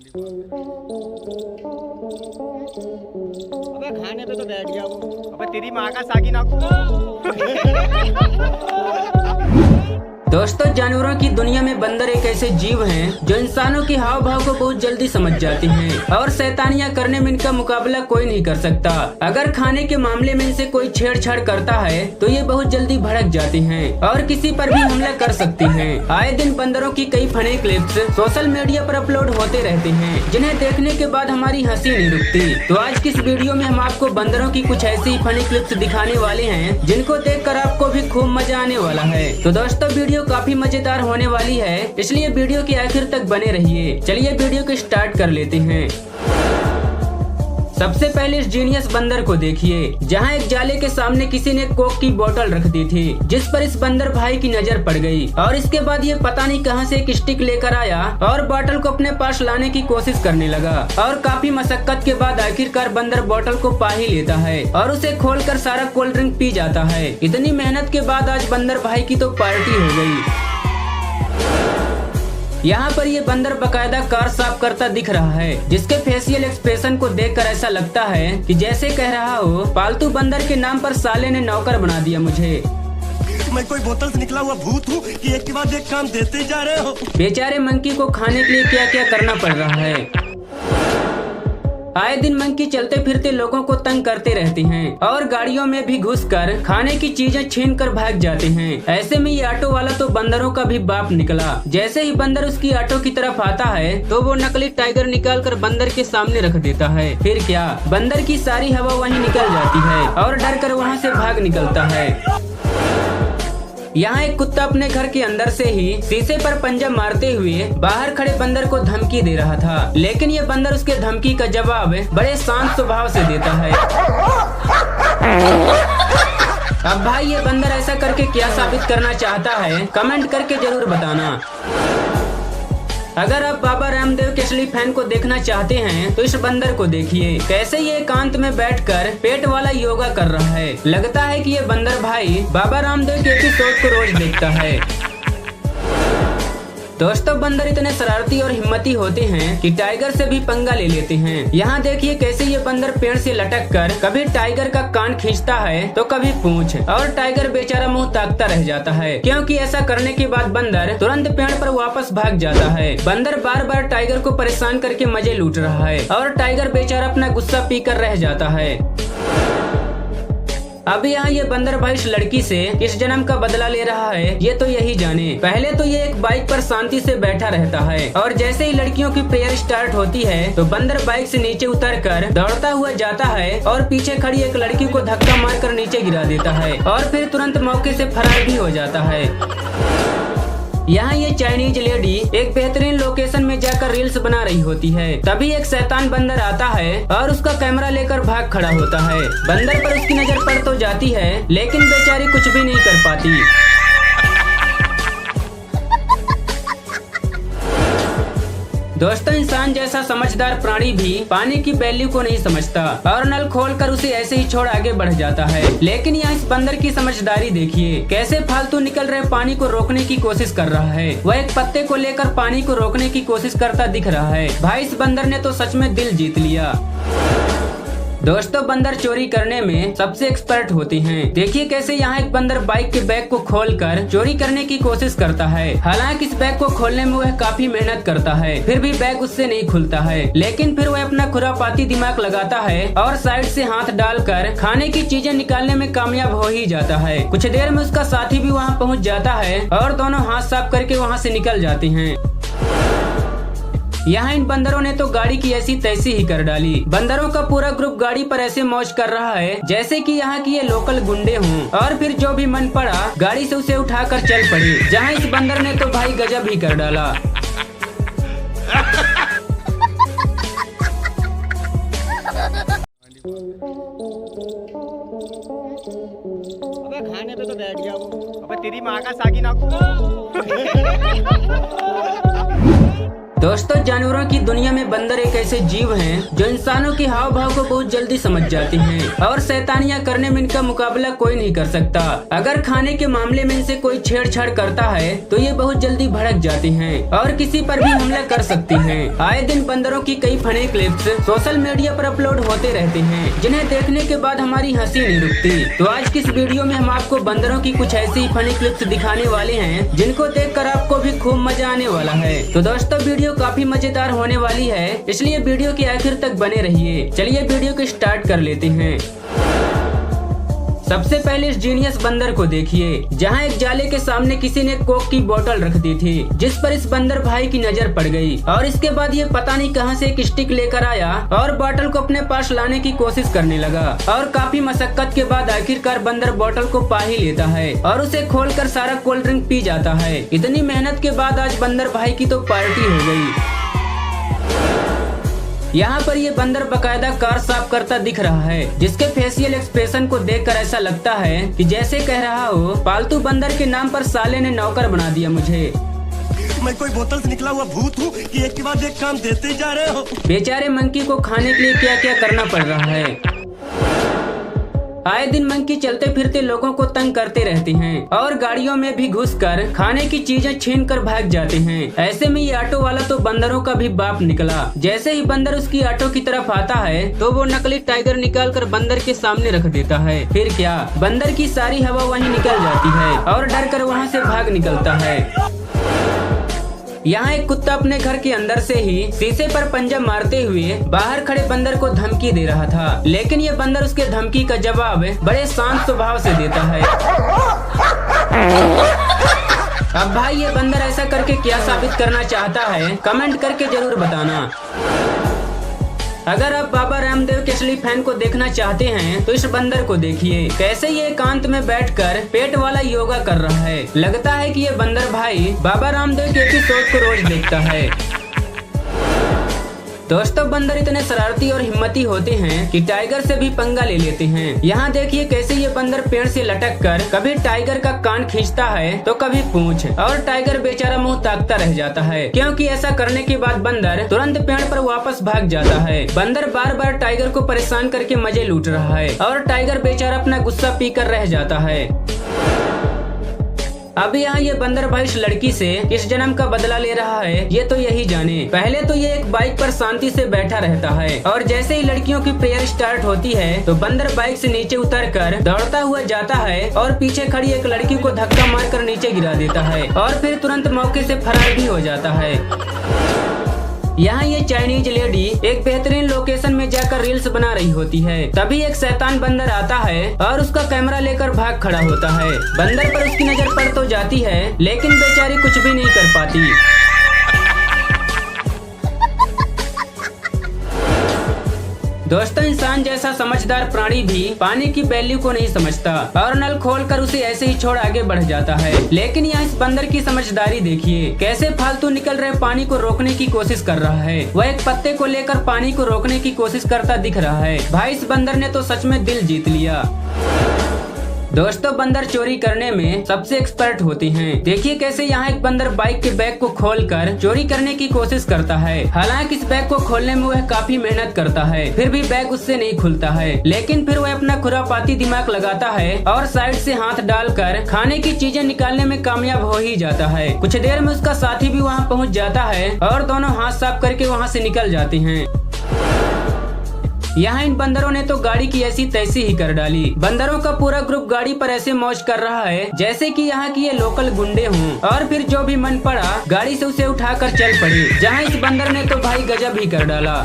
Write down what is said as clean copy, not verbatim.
अबे खाने पे तो बैठ गया वो। अबे तेरी माँ का सागी ना। दोस्तों, जानवरों की दुनिया में बंदर एक ऐसे जीव हैं जो इंसानों के हाव भाव को बहुत जल्दी समझ जाते हैं और शैतानियां करने में इनका मुकाबला कोई नहीं कर सकता। अगर खाने के मामले में इनसे कोई छेड़छाड़ करता है तो ये बहुत जल्दी भड़क जाते हैं और किसी पर भी हमला कर सकते हैं। आए दिन बंदरों की कई फनी क्लिप्स सोशल मीडिया पर अपलोड होते रहते हैं, जिन्हें देखने के बाद हमारी हंसी नहीं रुकती। तो आज की इस वीडियो में हम आपको बंदरों की कुछ ऐसी फनी क्लिप्स दिखाने वाले हैं जिनको देखकर आपको भी खूब मजा आने वाला है। तो दोस्तों, वीडियो काफी मजेदार होने वाली है, इसलिए वीडियो के आखिर तक बने रहिए। चलिए वीडियो को स्टार्ट कर लेते हैं। सबसे पहले इस जीनियस बंदर को देखिए, जहां एक जाले के सामने किसी ने कोक की बोतल रख दी थी, जिस पर इस बंदर भाई की नजर पड़ गई और इसके बाद ये पता नहीं कहां से एक स्टिक लेकर आया और बोतल को अपने पास लाने की कोशिश करने लगा और काफी मशक्कत के बाद आखिरकार बंदर बोतल को पा ही लेता है और उसे खोलकर सारा कोल्ड ड्रिंक पी जाता है। इतनी मेहनत के बाद आज बंदर भाई की तो पार्टी हो गई। यहाँ पर ये बंदर बकायदा कार साफ करता दिख रहा है, जिसके फेशियल एक्सप्रेशन को देखकर ऐसा लगता है कि जैसे कह रहा हो, पालतू बंदर के नाम पर साले ने नौकर बना दिया मुझे। मैं कोई बोतल से निकला हुआ भूत हूँ कि एक के बाद एक काम देते जा रहे हो। बेचारे मंकी को खाने के लिए क्या क्या करना पड़ रहा है। आए दिन मंकी चलते फिरते लोगों को तंग करते रहते हैं और गाड़ियों में भी घुसकर खाने की चीजें छीन कर भाग जाते हैं। ऐसे में ये ऑटो वाला तो बंदरों का भी बाप निकला। जैसे ही बंदर उसकी ऑटो की तरफ आता है तो वो नकली टाइगर निकाल कर बंदर के सामने रख देता है। फिर क्या, बंदर की सारी हवा वहीं निकल जाती है और डर कर वहाँ से भाग निकलता है। यहाँ एक कुत्ता अपने घर के अंदर से ही शीशे पर पंजा मारते हुए बाहर खड़े बंदर को धमकी दे रहा था, लेकिन ये बंदर उसके धमकी का जवाब बड़े शांत स्वभाव से देता है। अब भाई, ये बंदर ऐसा करके क्या साबित करना चाहता है, कमेंट करके जरूर बताना। अगर आप बाबा रामदेव के असली फैन को देखना चाहते हैं तो इस बंदर को देखिए, कैसे ये एकांत में बैठकर पेट वाला योगा कर रहा है। लगता है कि ये बंदर भाई बाबा रामदेव के एपिसोड को रोज देखता है। दोस्तों, बंदर इतने शरारती और हिम्मती होते हैं कि टाइगर से भी पंगा ले लेते हैं। यहाँ देखिए कैसे ये बंदर पेड़ से लटक कर कभी टाइगर का कान खींचता है तो कभी पूंछ, और टाइगर बेचारा मुंह ताकता रह जाता है, क्योंकि ऐसा करने के बाद बंदर तुरंत पेड़ पर वापस भाग जाता है। बंदर बार बार टाइगर को परेशान करके मजे लूट रहा है और टाइगर बेचारा अपना गुस्सा पीकर रह जाता है। अब यहाँ ये बंदर भाई इस लड़की से किस जन्म का बदला ले रहा है, ये तो यही जाने। पहले तो ये एक बाइक पर शांति से बैठा रहता है और जैसे ही लड़कियों की प्रेयर स्टार्ट होती है तो बंदर बाइक से नीचे उतरकर दौड़ता हुआ जाता है और पीछे खड़ी एक लड़की को धक्का मारकर नीचे गिरा देता है और फिर तुरंत मौके से फरार भी हो जाता है। यहाँ ये चाइनीज लेडी एक बेहतरीन लोकेशन में जाकर रील्स बना रही होती है, तभी एक शैतान बंदर आता है और उसका कैमरा लेकर भाग खड़ा होता है। बंदर पर उसकी नजर पड़ तो जाती है, लेकिन बेचारी कुछ भी नहीं कर पाती। दोस्तों, इंसान जैसा समझदार प्राणी भी पानी की वैल्यू को नहीं समझता और नल खोलकर उसे ऐसे ही छोड़ आगे बढ़ जाता है। लेकिन यहाँ इस बंदर की समझदारी देखिए, कैसे फालतू निकल रहे पानी को रोकने की कोशिश कर रहा है। वह एक पत्ते को लेकर पानी को रोकने की कोशिश करता दिख रहा है। भाई, इस बंदर ने तो सच में दिल जीत लिया। दोस्तों, बंदर चोरी करने में सबसे एक्सपर्ट होते हैं। देखिए कैसे यहाँ एक बंदर बाइक के बैग को खोलकर चोरी करने की कोशिश करता है। हालांकि इस बैग को खोलने में वह काफी मेहनत करता है, फिर भी बैग उससे नहीं खुलता है। लेकिन फिर वह अपना खुरापाती दिमाग लगाता है और साइड से हाथ डालकर खाने की चीजें निकालने में कामयाब हो ही जाता है। कुछ देर में उसका साथी भी वहाँ पहुँच जाता है और दोनों हाथ साफ करके वहाँ से निकल जाते हैं। यहाँ इन बंदरों ने तो गाड़ी की ऐसी तैसी ही कर डाली। बंदरों का पूरा ग्रुप गाड़ी पर ऐसे मौज कर रहा है जैसे कि यहाँ की ये लोकल गुंडे हों, और फिर जो भी मन पड़ा गाड़ी से उसे उठाकर चल पड़े। जहाँ इस बंदर ने तो भाई गजब ही कर डाला। अबे खाने पे तो बैठ गया वो। अबे तेरी माँ का सागी ना। दोस्तों, जानवरों की दुनिया में बंदर एक ऐसे जीव हैं जो इंसानों के हाव भाव को बहुत जल्दी समझ जाते हैं और शैतानियां करने में इनका मुकाबला कोई नहीं कर सकता। अगर खाने के मामले में इनसे कोई छेड़छाड़ करता है तो ये बहुत जल्दी भड़क जाते हैं और किसी पर भी हमला कर सकते हैं। आए दिन बंदरों की कई फनी क्लिप्स सोशल मीडिया पर अपलोड होते रहते हैं, जिन्हें देखने के बाद हमारी हंसी नहीं रुकती। तो आज की इस वीडियो में हम आपको बंदरों की कुछ ऐसी फनी क्लिप्स दिखाने वाले हैं जिनको देखकर आपको भी खूब मजा आने वाला है। तो दोस्तों, वीडियो काफी मजेदार होने वाली है, इसलिए वीडियो के आखिर तक बने रहिए। चलिए वीडियो को स्टार्ट कर लेते हैं। सबसे पहले इस जीनियस बंदर को देखिए, जहां एक जाले के सामने किसी ने कोक की बोतल रख दी थी, जिस पर इस बंदर भाई की नजर पड़ गई और इसके बाद ये पता नहीं कहां से एक स्टिक लेकर आया और बोतल को अपने पास लाने की कोशिश करने लगा और काफी मशक्कत के बाद आखिरकार बंदर बोतल को पा ही लेता है और उसे खोलकर सारा कोल्ड ड्रिंक पी जाता है। इतनी मेहनत के बाद आज बंदर भाई की तो पार्टी हो गई। यहाँ पर ये बंदर बकायदा कार साफ करता दिख रहा है, जिसके फेशियल एक्सप्रेशन को देखकर ऐसा लगता है कि जैसे कह रहा हो, पालतू बंदर के नाम पर साले ने नौकर बना दिया मुझे। मैं कोई बोतल से निकला हुआ भूत हूँ कि एक के बाद एक काम देते जा रहे हो। बेचारे मंकी को खाने के लिए क्या क्या करना पड़ रहा है। आए दिन मंकी चलते फिरते लोगों को तंग करते रहते हैं और गाड़ियों में भी घुसकर खाने की चीजें छीन कर भाग जाते हैं। ऐसे में ये ऑटो वाला तो बंदरों का भी बाप निकला। जैसे ही बंदर उसकी ऑटो की तरफ आता है तो वो नकली टाइगर निकाल कर बंदर के सामने रख देता है। फिर क्या, बंदर की सारी हवा वहीं निकल जाती है और डर कर वहाँ से भाग निकलता है। यहाँ एक कुत्ता अपने घर के अंदर से ही शीशे पर पंजा मारते हुए बाहर खड़े बंदर को धमकी दे रहा था, लेकिन ये बंदर उसके धमकी का जवाब बड़े शांत स्वभाव से देता है। अब भाई, ये बंदर ऐसा करके क्या साबित करना चाहता है, कमेंट करके जरूर बताना। अगर आप बाबा रामदेव के असली फैन को देखना चाहते हैं तो इस बंदर को देखिए, कैसे ये एकांत में बैठकर पेट वाला योगा कर रहा है। लगता है कि ये बंदर भाई बाबा रामदेव के एपिसोड को रोज देखता है। दोस्तों, बंदर इतने शरारती और हिम्मती होते हैं कि टाइगर से भी पंगा ले लेते हैं। यहाँ देखिए कैसे ये बंदर पेड़ से लटक कर कभी टाइगर का कान खींचता है तो कभी पूंछ, और टाइगर बेचारा मुंह ताकता रह जाता है, क्योंकि ऐसा करने के बाद बंदर तुरंत पेड़ पर वापस भाग जाता है। बंदर बार बार टाइगर को परेशान करके मजे लूट रहा है और टाइगर बेचारा अपना गुस्सा पीकर रह जाता है। अब यहाँ ये बंदर भाई इस लड़की से किस जन्म का बदला ले रहा है, ये तो यही जाने। पहले तो ये एक बाइक पर शांति से बैठा रहता है और जैसे ही लड़कियों की प्रेयर स्टार्ट होती है तो बंदर बाइक से नीचे उतरकर दौड़ता हुआ जाता है और पीछे खड़ी एक लड़की को धक्का मारकर नीचे गिरा देता है और फिर तुरंत मौके से फरार भी हो जाता है। यहाँ ये चाइनीज लेडी एक बेहतरीन लोकेशन में जाकर रील्स बना रही होती है, तभी एक शैतान बंदर आता है और उसका कैमरा लेकर भाग खड़ा होता है। बंदर पर उसकी नजर पड़ तो जाती है, लेकिन बेचारी कुछ भी नहीं कर पाती। दोस्तों, इंसान जैसा समझदार प्राणी भी पानी की वैल्यू को नहीं समझता और नल खोलकर उसे ऐसे ही छोड़ आगे बढ़ जाता है। लेकिन यहाँ इस बंदर की समझदारी देखिए, कैसे फालतू निकल रहे पानी को रोकने की कोशिश कर रहा है। वह एक पत्ते को लेकर पानी को रोकने की कोशिश करता दिख रहा है। भाई, इस बंदर ने तो सच में दिल जीत लिया। दोस्तों, बंदर चोरी करने में सबसे एक्सपर्ट होते हैं। देखिए कैसे यहाँ एक बंदर बाइक के बैग को खोलकर चोरी करने की कोशिश करता है। हालांकि इस बैग को खोलने में वह काफी मेहनत करता है, फिर भी बैग उससे नहीं खुलता है। लेकिन फिर वह अपना खुरापाती दिमाग लगाता है और साइड से हाथ डालकर खाने की चीजें निकालने में कामयाब हो ही जाता है। कुछ देर में उसका साथी भी वहाँ पहुँच जाता है और दोनों हाथ साफ करके वहाँ से निकल जाते हैं। यहाँ इन बंदरों ने तो गाड़ी की ऐसी तैसी ही कर डाली। बंदरों का पूरा ग्रुप गाड़ी पर ऐसे मौज कर रहा है जैसे कि यहाँ की ये लोकल गुंडे हों, और फिर जो भी मन पड़ा गाड़ी से उसे उठाकर चल पड़े। जहाँ इस बंदर ने तो भाई गजब ही कर डाला।